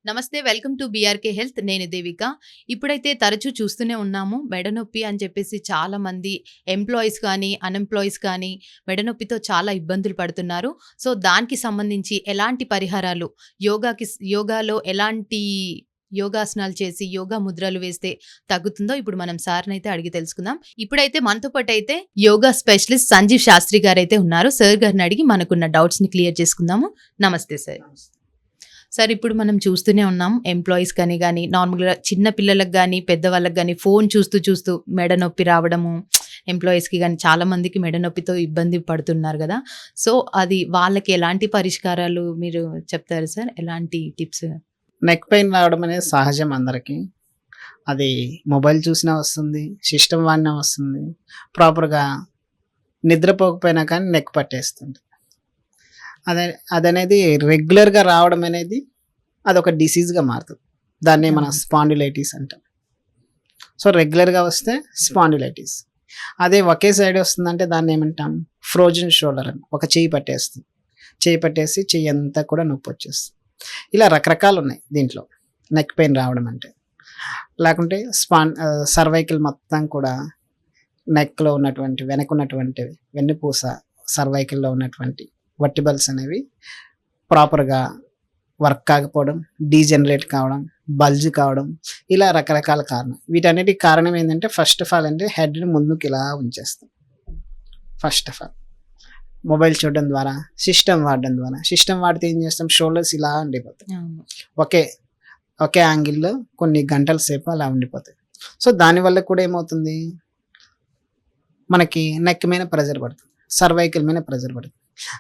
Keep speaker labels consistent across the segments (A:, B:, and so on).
A: నమస్తే. Welcome to BRK health. నేను దేవిక. ఇప్పుడైతే తరచూ చూస్తూనే ఉన్నాము. మెడ నొప్పి అని చెప్పేసి చాలామంది ఎంప్లాయీస్ కానీ, అన్‌ఎంప్లాయీస్ కానీ మెడ నొప్పితో చాలా ఇబ్బందులు పడుతున్నారు. సో, దానికి సంబంధించి ఎలాంటి పరిహారాలు యోగాలో ఎలాంటి యోగాసనాలు చేసి, యోగా ముద్రలు వేస్తే తగ్గుతుందో ఇప్పుడు మనం సార్‌నైతే అడిగి తెలుసుకుందాం. ఇప్పుడైతే మనతో పాటైతే యోగా స్పెషలిస్ట్ సంజీవ్ శాస్త్రి గారైతే ఉన్నారు. సార్ గారిని అడిగి మనకున్న డౌట్స్‌ని క్లియర్ చేసుకుందాము. నమస్తే సార్. సార్, ఇప్పుడు మనం చూస్తూనే ఉన్నాం ఎంప్లాయీస్ కానీ నార్మల్‌గా చిన్న పిల్లలకు గానీ, పెద్దవాళ్ళకి గానీ ఫోన్ చూస్తూ మెడ నొప్పి రావడము, ఎంప్లాయీస్‌కి గానీ చాలా మందికి మెడ నొప్పితో ఇబ్బంది పడుతున్నారు గదా! సో, అది వాళ్ళకి ఎలాంటి పరిష్కారాలు మీరు చెప్తారు సార్? ఎలాంటి టిప్స్?
B: నెక్ పెయిన్ రావడం అనేది సహజం అందరికీ. అది మొబైల్ చూసినా వస్తుంది, సిస్టమ్ వాడినా వస్తుంది. ప్రాపర్‌గా నిద్రపోకపోయినా కానీ నెక్ పట్టేస్తుంది. అదనేది రెగ్యులర్‌గా రావడం అనేది అదొక డిసీజ్‌గా మారుతుంది. దాన్నే మనం స్పాండిలైటిస్ అంటాం. సో, రెగ్యులర్‌గా వస్తే స్పాండిలైటిస్. అదే ఒకే సైడ్ వస్తుందంటే దాన్ని ఏమంటాం? ఫ్రోజన్ షోల్డర్ అని. ఒక చెయ్యి పట్టేస్తుంది. చెయ్యి పట్టేసి చెయ్యి అంతా కూడా నొప్పి వచ్చేస్తుంది. ఇలా రకరకాలు ఉన్నాయి దీంట్లో నెక్ పెయిన్ రావడం అంటే. లేకుంటే సర్వైకల్ మొత్తం కూడా నెక్‌లో ఉన్నటువంటి వెనకున్నటువంటి వెన్నుపూస సర్వైకల్‌లో ఉన్నటువంటి వర్టిబల్స్ అనేవి ప్రాపర్‌గా వర్క్ కాకపోవడం, డీజనరేట్ కావడం, బల్జ్ కావడం, ఇలా రకరకాల కారణం. వీటన్నిటికి కారణం ఏంటంటే ఫస్ట్ ఆఫ్ ఆల్ అంటే హెడ్‌ని ముందుకు ఇలా ఉంచేస్తాం. ఫస్ట్ ఆఫ్ ఆల్ మొబైల్ చూడడం ద్వారా, సిస్టమ్ వాడడం ద్వారా. సిస్టమ్ వాడితే ఏం చేస్తాం? షోల్డర్స్ ఇలా ఉండిపోతాయి. ఒకే యాంగిల్‌లో కొన్ని గంటల సేపు అలా ఉండిపోతాయి. సో, దానివల్ల కూడా ఏమవుతుంది? మనకి నెక్ మీద ప్రెజర్ పడుతుంది, సర్వైకల్ మీద ప్రెజర్ పడుతుంది.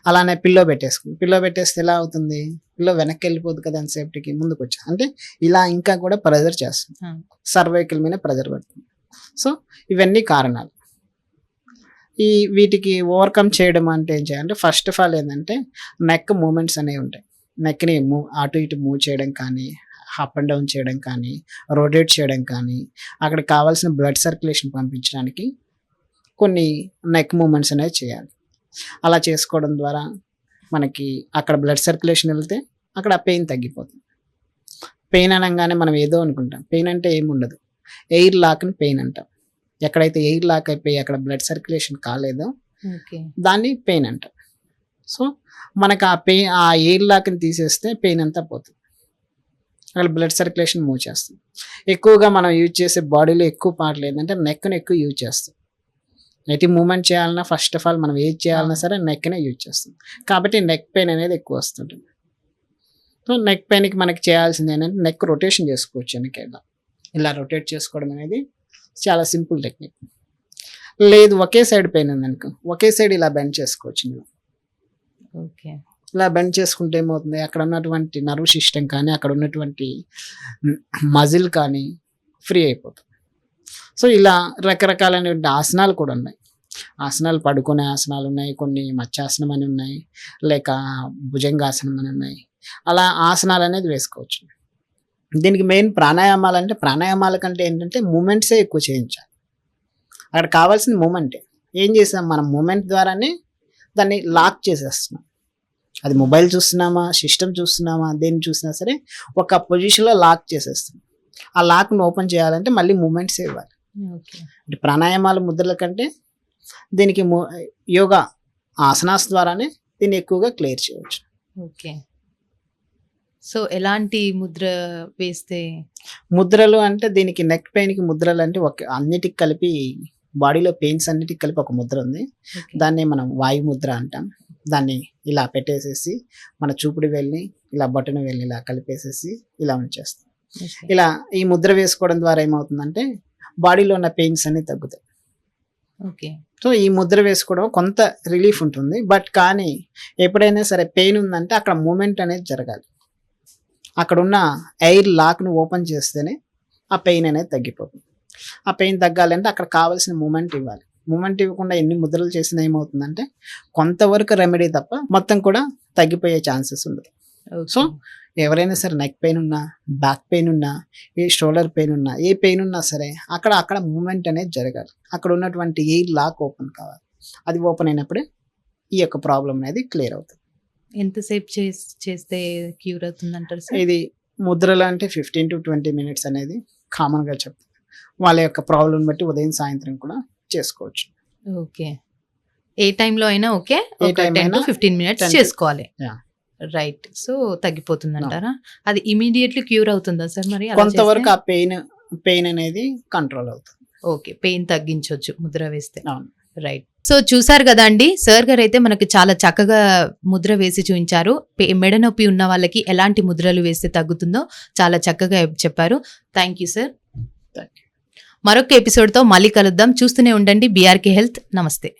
B: అలానే పిల్లో పెట్టేస్తే ఎలా అవుతుంది? పిల్లో వెనక్కి వెళ్ళిపోదు కదా సేఫ్టీకి, ముందుకు వచ్చా అంటే ఇలా ఇంకా కూడా ప్రెజర్ చేస్తుంది, సర్వైకల్ మీద ప్రెజర్ పడుతుంది. సో, ఇవన్నీ కారణాలు. వీటికి ఓవర్కమ్ చేయడం అంటే ఏం చేయాలంటే ఫస్ట్ ఆఫ్ ఆల్ ఏంటంటే నెక్ మూమెంట్స్ అనేవి ఉంటాయి. నెక్ని అటు ఇటు మూవ్ చేయడం కానీ, అప్ అండ్ డౌన్ చేయడం కానీ, రొటేట్ చేయడం కానీ, అక్కడ కావాల్సిన బ్లడ్ సర్క్యులేషన్ పంపించడానికి కొన్ని నెక్ మూమెంట్స్ అనేవి చేయాలి. అలా చేసుకోవడం ద్వారా మనకి అక్కడ బ్లడ్ సర్క్యులేషన్ వెళ్తే అక్కడ పెయిన్ తగ్గిపోతుంది. పెయిన్ అనగానే మనం ఏదో అనుకుంటాం. పెయిన్ అంటే ఏముండదు, ఎయిర్ లాక్ని పెయిన్ అంటాం. ఎక్కడైతే ఎయిర్ లాక్ అయిపోయి అక్కడ బ్లడ్ సర్క్యులేషన్ కాలేదో దాన్ని పెయిన్ అంటాం. సో, మనకు ఆ ఎయిర్ లాక్ని తీసేస్తే పెయిన్ అంతా పోతుంది. అక్కడ బ్లడ్ సర్క్యులేషన్ మూవ్ చేస్తుంది. ఎక్కువగా మనం యూజ్ చేసే బాడీలో ఎక్కువ పార్ట్లు ఏంటంటే నెక్ని ఎక్కువ యూజ్ చేస్తాం. ఎటు మూమెంట్ చేయాలన్నా ఫస్ట్ ఆఫ్ ఆల్ మనం ఏది చేయాలన్నా సరే నెక్నే యూజ్ చేస్తాం. కాబట్టి నెక్ పెయిన్ అనేది ఎక్కువ వస్తుంటుంది. సో, నెక్ పెయిన్కి మనకి చేయాల్సింది ఏంటంటే నెక్ రొటేషన్ చేసుకోవచ్చు. వెనక ఇలా రొటేట్ చేసుకోవడం అనేది చాలా సింపుల్ టెక్నిక్. లేదు ఒకే సైడ్ పెయిన్ ఉందనుకో, ఒకే సైడ్ ఇలా బెండ్ చేసుకోవచ్చు. ఇలా బెండ్ చేసుకుంటే ఏమవుతుంది? అక్కడ ఉన్నటువంటి నర్వ్ సిస్టమ్ కానీ, అక్కడ ఉన్నటువంటి మజిల్ కానీ ఫ్రీ అయిపోతుంది. సో, ఇలా రకరకాలైనటువంటి ఆసనాలు కూడా ఉన్నాయి. ఆసనాలు పడుకునే ఆసనాలు ఉన్నాయి, కొన్ని మత్స్యాసనం అని ఉన్నాయి, లేక భుజంగాసనం అని ఉన్నాయి. అలా ఆసనాలు అనేది వేసుకోవచ్చు. దీనికి మెయిన్ ప్రాణాయామాలు. అంటే ప్రాణాయామాల కంటే ఏంటంటే మూమెంట్సే ఎక్కువ చేయించాలి. అక్కడ కావాల్సిన మూమెంటే. ఏం చేసాం? మనం మూమెంట్ ద్వారానే దాన్ని లాక్ చేసేస్తున్నాం. అది మొబైల్ చూస్తున్నామా, సిస్టమ్ చూస్తున్నామా, దేన్ని చూసినా సరే ఒక పొజిషన్లో లాక్ చేసేస్తాం. ఆ లాక్ను ఓపెన్ చేయాలంటే మళ్ళీ మూమెంట్సే ఇవ్వాలి. అంటే ప్రాణాయామాల ముద్రల కంటే దీనికి యోగా ఆసనాస్ ద్వారానే దీన్ని ఎక్కువగా క్లియర్ చేయవచ్చు.
A: ఓకే. సో, ఎలాంటి ముద్ర వేస్తే?
B: ముద్రలు అంటే దీనికి నెక్ పెయిన్కి ముద్రలు అంటే అన్నిటికి కలిపి, బాడీలో పెయిన్స్ అన్నిటికి కలిపి ఒక ముద్ర ఉంది. దాన్ని మనం వాయు ముద్ర అంటాం. దాన్ని ఇలా పెట్టేసేసి మన చూపుడు వేలిని ఇలా బొటన వేలిని ఇలా కలిపేసేసి ఇలా ఉంచేస్తాం. ఇలా ఈ ముద్ర వేసుకోవడం ద్వారా ఏమవుతుందంటే బాడీలో ఉన్న పెయిన్స్ అన్ని తగ్గుతాయి. సో, ఈ ముద్ర వేసుకోవడం కొంత రిలీఫ్ ఉంటుంది. బట్ కానీ ఎప్పుడైనా సరే పెయిన్ ఉందంటే అక్కడ మూమెంట్ అనేది జరగాలి. అక్కడ ఉన్న ఎయిర్ లాక్ను ఓపెన్ చేస్తేనే ఆ పెయిన్ అనేది తగ్గిపోతుంది. ఆ పెయిన్ తగ్గాలంటే అక్కడ కావాల్సిన మూమెంట్ ఇవ్వాలి. మూమెంట్ ఇవ్వకుండా ఎన్ని ముద్రలు చేసినా ఏమవుతుందంటే కొంతవరకు రెమెడీ తప్ప మొత్తం కూడా తగ్గిపోయే ఛాన్సెస్ ఉండదు. సో, ఎవరైనా సరే నెక్ పెయిన్ ఉన్నా, బ్యాక్ పెయిన్ ఉన్నా, ఏ షోల్డర్ పెయిన్ ఉన్నా, ఏ పెయిన్ ఉన్నా సరే అక్కడ మూమెంట్ అనేది జరగాలి. అక్కడ ఉన్నటువంటి ఎయిర్ లాక్ ఓపెన్ కావాలి. అది ఓపెన్ అయినప్పుడే ఈ యొక్క ప్రాబ్లం అనేది క్లియర్ అవుతుంది.
A: ఎంతసేపు చేస్తే క్యూర్ అవుతుందంటారు సార్?
B: ఇది ముద్రలు అంటే 15-20 మినిట్స్ అనేది కామన్‌గా చెప్తారు. వాళ్ళ యొక్క ప్రాబ్లమ్ బట్టి ఉదయం, సాయంత్రం కూడా చేసుకోవచ్చు.
A: ఓకే. ఏ టైంలో అయినా ఓకే.
B: ఏ
A: ఒక
B: టైం
A: 10
B: అయినా
A: టు 15 మినిట్స్
B: 10 to
A: చేసుకోవాలి.
B: యాహ్!
A: రైట్. సో, తగ్గిపోతుందంటారా? అది ఇమ్మీడియేట్‌లీ క్యూర్ అవుతుందా సార్ మరి అలా చేస్తే?
B: కొంతవరకు ఆ పెయిన్ అనేది కంట్రోల్ అవుతుంది.
A: ఓకే. పెయిన్ తగ్గించొచ్చు ముద్ర వేస్తే.
B: అవును.
A: రైట్. సో, చూసారు గదండీ! సార్ గారైతే మనకు చాలా చక్కగా ముద్ర వేసి చూయించారు. మెడ నొప్పి ఉన్న వాళ్ళకి ఎలాంటి ముద్రలు వేస్తే తగ్గుతుందో చాలా చక్కగా చెప్పారు. Thank you sir.
B: Thank you.
A: మరొక ఎపిసోడ్‌తో మళ్ళీ కలుద్దాం. చూస్తూనే ఉండండి బీఆర్‌కే హెల్త్. నమస్తే.